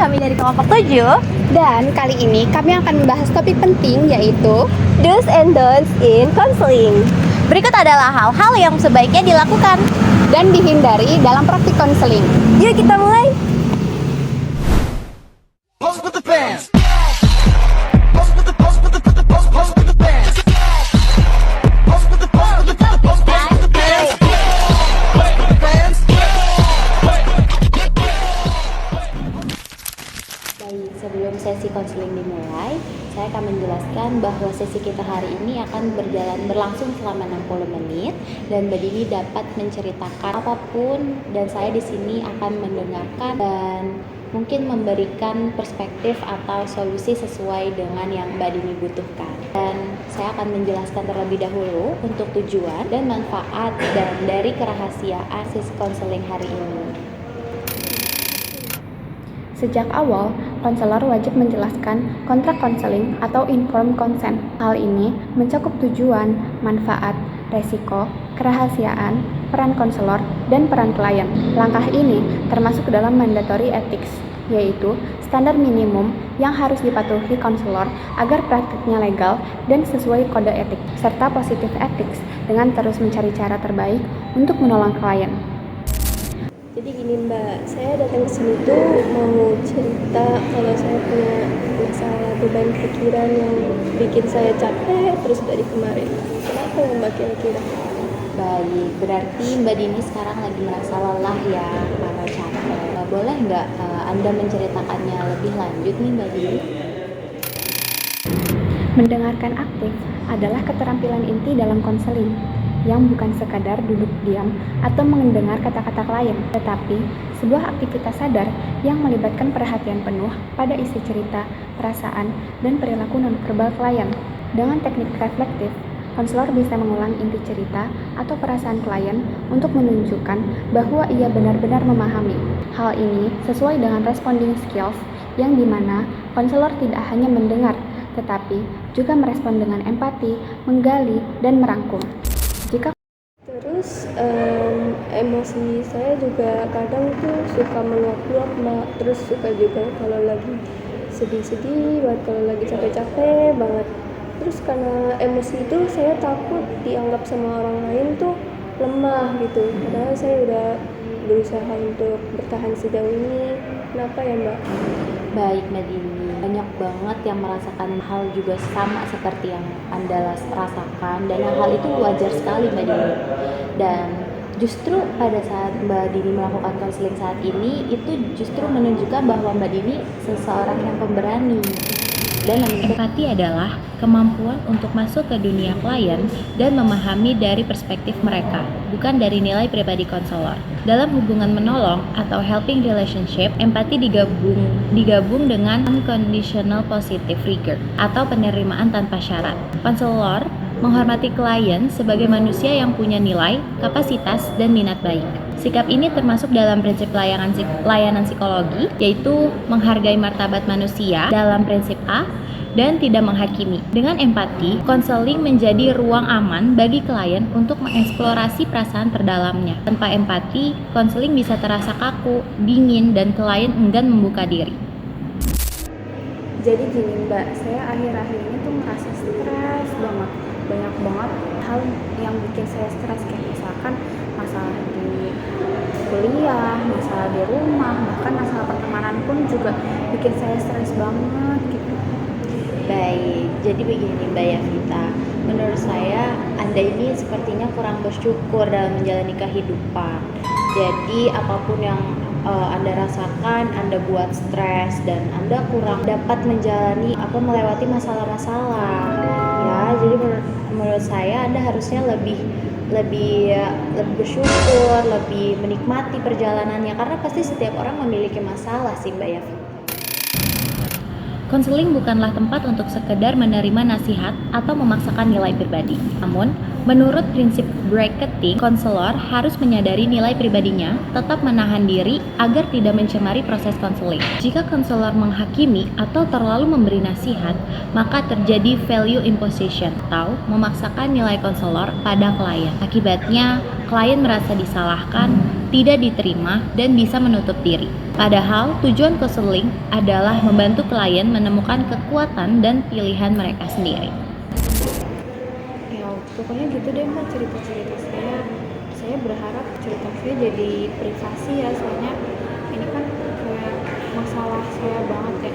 kami dari kelompok 7. Dan kali ini kami akan membahas topik penting yaitu Do's and don'ts in counseling. Berikut adalah hal-hal yang sebaiknya dilakukan dan dihindari dalam praktik konseling. Yuk kita mulai. Pose with the bands. Pose with the pose with the pose with the pose pose with the bands. Pose with the pose with the pose pose pose with the bands. Pose with the bands. Baik, sebelum sesi konseling dimulai, saya akan menjelaskan bahwa sesi kita hari ini akan berlangsung selama 60 menit dan Mbak Dini dapat menceritakan apapun dan saya di sini akan mendengarkan dan mungkin memberikan perspektif atau solusi sesuai dengan yang Mbak Dini butuhkan. Dan saya akan menjelaskan terlebih dahulu untuk tujuan dan manfaat dan dari kerahasiaan sesi konseling hari ini. Sejak awal, konselor wajib menjelaskan kontrak konseling atau informed consent. Hal ini mencakup tujuan, manfaat, resiko, kerahasiaan, peran konselor, dan peran klien. Langkah ini termasuk dalam mandatory ethics, yaitu standar minimum yang harus dipatuhi konselor agar praktiknya legal dan sesuai kode etik, serta positive ethics dengan terus mencari cara terbaik untuk menolong klien. Jadi gini Mbak, saya datang ke sini tuh mau cerita kalau saya punya masalah beban pikiran yang bikin saya capek terus dari kemarin. Kenapa ya Mbak kira-kira? Baik, berarti Mbak Dini sekarang lagi merasa lelah ya karena capek. Boleh nggak Anda menceritakannya lebih lanjut nih Mbak Dini? Mendengarkan aktif adalah keterampilan inti dalam konseling yang bukan sekadar duduk diam atau mendengar kata-kata klien, tetapi sebuah aktivitas sadar yang melibatkan perhatian penuh pada isi cerita, perasaan, dan perilaku nonverbal klien. Dengan teknik reflektif, konselor bisa mengulang inti cerita atau perasaan klien untuk menunjukkan bahwa ia benar-benar memahami. Hal ini sesuai dengan responding skills yang dimana konselor tidak hanya mendengar, tetapi juga merespon dengan empati, menggali, dan merangkum. Terus emosi saya juga kadang tuh suka meluap-luap Mbak. Terus suka juga kalau lagi sedih-sedih banget, kalau lagi capek-capek banget. Terus karena emosi itu saya takut dianggap sama orang lain tuh lemah gitu. Padahal saya udah berusaha untuk bertahan sejauh ini. Kenapa ya Mbak? Baik Mbak Dini, banyak banget yang merasakan hal juga sama seperti yang Anda rasakan dan hal itu wajar sekali Mbak Dini. Dan justru pada saat Mbak Dini melakukan konseling saat ini itu justru menunjukkan bahwa Mbak Dini seseorang yang pemberani. Dan empati adalah kemampuan untuk masuk ke dunia klien dan memahami dari perspektif mereka, bukan dari nilai pribadi konselor. Dalam hubungan menolong atau helping relationship, empati digabung dengan unconditional positive rigor atau penerimaan tanpa syarat. Konselor menghormati klien sebagai manusia yang punya nilai, kapasitas, dan minat baik. Sikap ini termasuk dalam prinsip layanan psikologi, yaitu menghargai martabat manusia dalam prinsip A dan tidak menghakimi. Dengan empati, konseling menjadi ruang aman bagi klien untuk mengeksplorasi perasaan terdalamnya. Tanpa empati, konseling bisa terasa kaku, dingin, dan klien enggan membuka diri. Jadi gini Mbak, saya akhir-akhir ini tuh merasa stres banget. Banyak banget hal yang bikin saya stres, kayak misalkan masalah di kuliah, masalah di rumah, bahkan masalah pertemanan pun juga bikin saya stres banget gitu. Baik, jadi begini Mbak Yavita, menurut saya Anda ini sepertinya kurang bersyukur dalam menjalani kehidupan. Jadi apapun yang Anda rasakan, Anda buat stres dan Anda kurang dapat melewati masalah-masalah. Ya, jadi menurut saya Anda harusnya lebih bersyukur, lebih menikmati perjalanannya karena pasti setiap orang memiliki masalah sih Mbak Yavita. Konseling bukanlah tempat untuk sekedar menerima nasihat atau memaksakan nilai pribadi. Namun, Menurut prinsip bracketing, konselor harus menyadari nilai pribadinya, tetap menahan diri agar tidak mencemari proses konseling. Jika konselor menghakimi atau terlalu memberi nasihat, maka terjadi value imposition atau memaksakan nilai konselor pada klien. Akibatnya, klien merasa disalahkan, tidak diterima, dan bisa menutup diri. Padahal tujuan konseling adalah membantu klien menemukan kekuatan dan pilihan mereka sendiri. Ya, pokoknya gitu deh Mbak cerita-cerita saya. Saya berharap cerita saya jadi privasi ya, soalnya ini kan kayak masalah saya banget ya.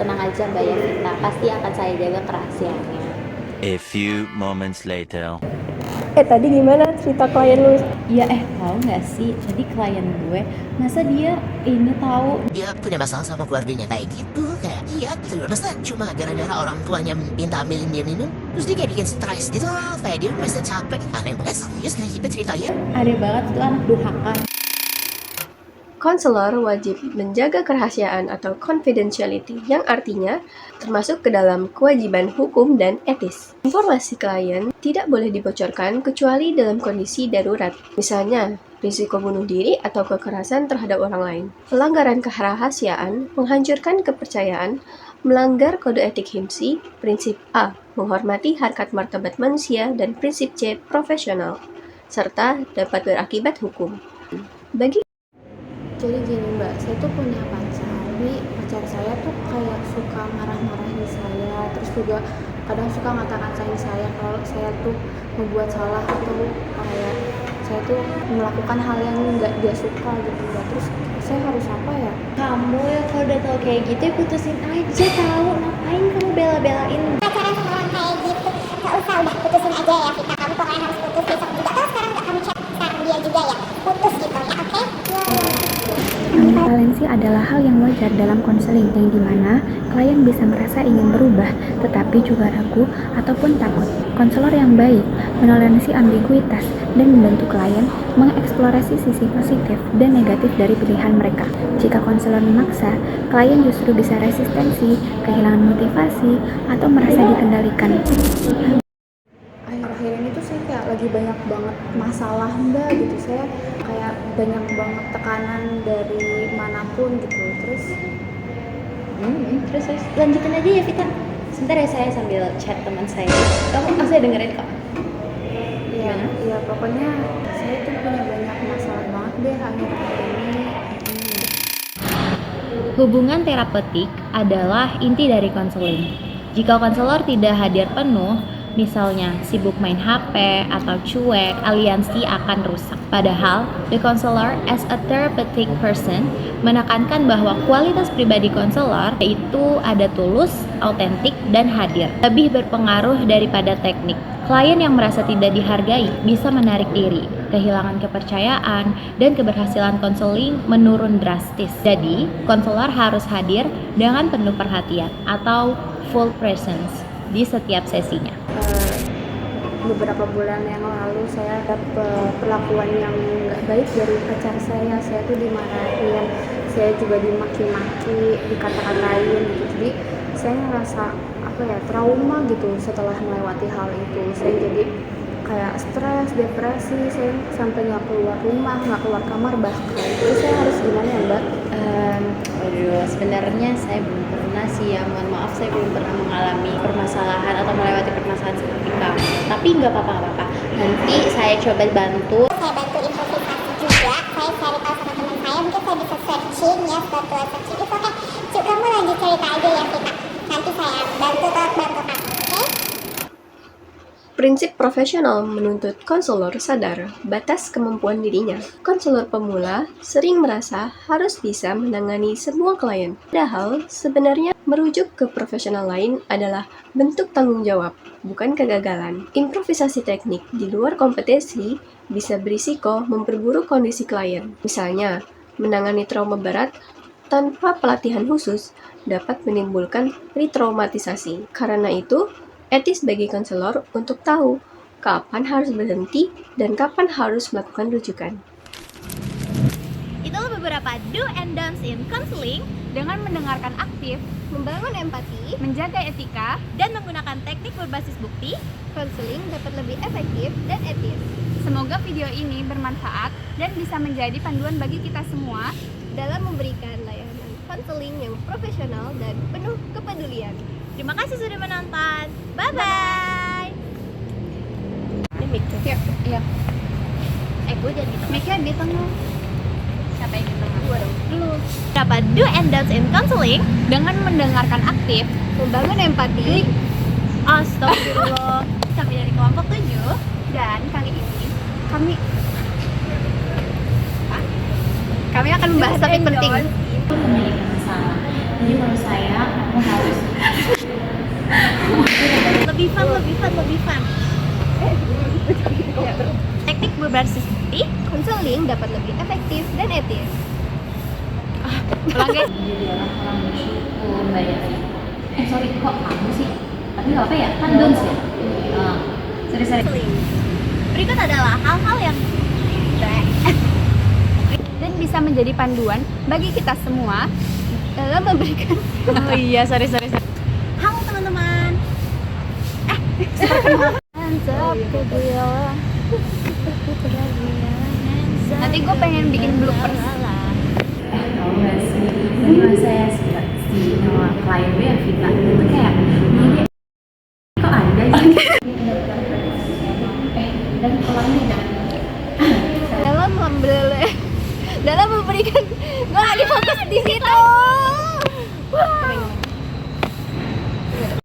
Tenang aja Mbak Yavita, pasti akan saya jaga kerahasiaannya. A few moments later. Tadi gimana cerita klien lu? Ya tahu nggak sih, tadi klien gue, masa dia ini tahu Dia punya masalah sama keluarganya kayak gitu, kayak iya gitu. Masa cuma gara-gara orang tuanya minta ambilin dia minum, terus dia kayak bikin stres gitu lah, kayak dia merasa capek. Aneh banget, serius nih kita ceritanya. ada banget itu anak durhaka. Konselor wajib menjaga kerahasiaan atau confidentiality, yang artinya termasuk ke dalam kewajiban hukum dan etis. Informasi klien tidak boleh dibocorkan kecuali dalam kondisi darurat, misalnya risiko bunuh diri atau kekerasan terhadap orang lain. Pelanggaran kerahasiaan menghancurkan kepercayaan, melanggar kode etik HIMSI, prinsip A, menghormati harkat martabat manusia, dan prinsip C, profesional, serta dapat berakibat hukum. Bagi Jadi gini Mbak, saya tuh punya pacar, tapi pacar saya tuh kayak suka marah-marahin saya, terus juga kadang suka ngata-ngatain saya kalau saya tuh membuat salah atau kayak saya tuh melakukan hal yang nggak dia suka gitu Mbak. Terus saya harus apa ya? Kamu ya kalau udah tahu kayak gitu ya putusin aja, tahu ngapain kamu bela-belain. Pacaran sama orang kayak gitu gak usah, udah putusin aja ya Vita, kamu pokoknya harus putus besok juga. Kalau sekarang gak kamu chat sekarang dia juga ya, putus gitu ya, oke? Ambivalensi adalah hal yang wajar dalam konseling, yang dimana klien bisa merasa ingin berubah, tetapi juga ragu ataupun takut. Konselor yang baik menoleransi ambiguitas dan membantu klien mengeksplorasi sisi positif dan negatif dari pilihan mereka. Jika konselor memaksa, klien justru bisa resistensi, kehilangan motivasi, atau merasa dikendalikan. Akhir-akhir ini tuh saya kayak lagi banyak banget masalah Mbak gitu, saya kayak banyak banget tekanan dari manapun gitu. Terus Terus lanjutin aja ya Vita. Sebentar ya, saya sambil chat teman saya. Kamu saya dengerin kok. ya pokoknya saya tuh punya banyak masalah banget deh akhir-akhir ini. Hubungan terapeutik adalah inti dari konseling. Jika konselor tidak hadir penuh, misalnya sibuk main HP atau cuek, aliansi akan rusak. Padahal, the counselor as a therapeutic person menekankan bahwa kualitas pribadi konselor yaitu ada tulus, autentik, dan hadir. Lebih berpengaruh daripada teknik. Klien yang merasa tidak dihargai bisa menarik diri, kehilangan kepercayaan, dan keberhasilan konseling menurun drastis. Jadi, konselor harus hadir dengan penuh perhatian atau full presence di setiap sesinya. Beberapa bulan yang lalu saya dapat perlakuan yang nggak baik dari pacar saya tuh dimarahin, saya juga dimaki-maki, dikata-katain gitu. Jadi saya ngerasa trauma gitu setelah melewati hal itu. Saya jadi kayak stres, depresi, saya sampai nggak keluar rumah, nggak keluar kamar bahkan. Jadi saya harus gimana ya Mbak? Sebenarnya saya belum pernah sih ya, mohon maaf saya belum pernah mengalami permasalahan atau melewati permasalahan seperti kamu. Tapi nggak apa-apa, nanti saya coba bantu. Saya bantu improvisasi juga, saya cari tahu sama teman saya, mungkin saya bisa searching ya, setelah searching itu oke. Cuk, kamu lanjut cerita aja ya Vita, nanti saya bantu kamu, oke? Prinsip profesional menuntut konselor sadar batas kemampuan dirinya. Konselor pemula sering merasa harus bisa menangani semua klien. Padahal sebenarnya merujuk ke profesional lain adalah bentuk tanggung jawab, bukan kegagalan. Improvisasi teknik di luar kompetensi bisa berisiko memperburuk kondisi klien. Misalnya, menangani trauma berat tanpa pelatihan khusus dapat menimbulkan retraumatisasi. Karena itu, etis bagi konselor untuk tahu kapan harus berhenti dan kapan harus melakukan rujukan. Itu beberapa do and don'ts in counseling dengan mendengarkan aktif, membangun empati, menjaga etika, dan menggunakan teknik berbasis bukti, Konseling dapat lebih efektif dan etis semoga video ini bermanfaat dan bisa menjadi panduan bagi kita semua. dalam memberikan layanan konseling yang profesional dan penuh kepedulian. Terima kasih sudah menonton. Bye-bye. Ini mic tuh. Iya. Gue jangan gitu. Mic-nya di tengah. Siapa yang di tengah? Gue dong. Lu. Berapa do and don'ts in counseling? Dengan mendengarkan aktif, Membangun empati, Astagfirullah. Kami dari kelompok 7. dan kali ini kami akan membahas topik penting. Kembali ke masalah. Jadi menurut saya kamu harus Lebih fun. Teknik berbasis bukti, konseling dapat lebih efektif dan etis. Ulang guys. jadi orang bersyukur, banyak sorry kok kamu sih? Tapi nggak apa ya, kan don'ts ya. Sorry. counseling. Berikut adalah hal-hal yang Dan bisa menjadi panduan bagi kita semua dalam memberikan Oh iya, sorry. Halo teman-teman. Nanti gue pengen bikin bloopers. Tahu nggak sih? Tadi pas saya suka si nama klien gue yang Vita itu kayak ini kok ada sih? Dan pelangnya Dalam memberikan, gue gak difokus di situ.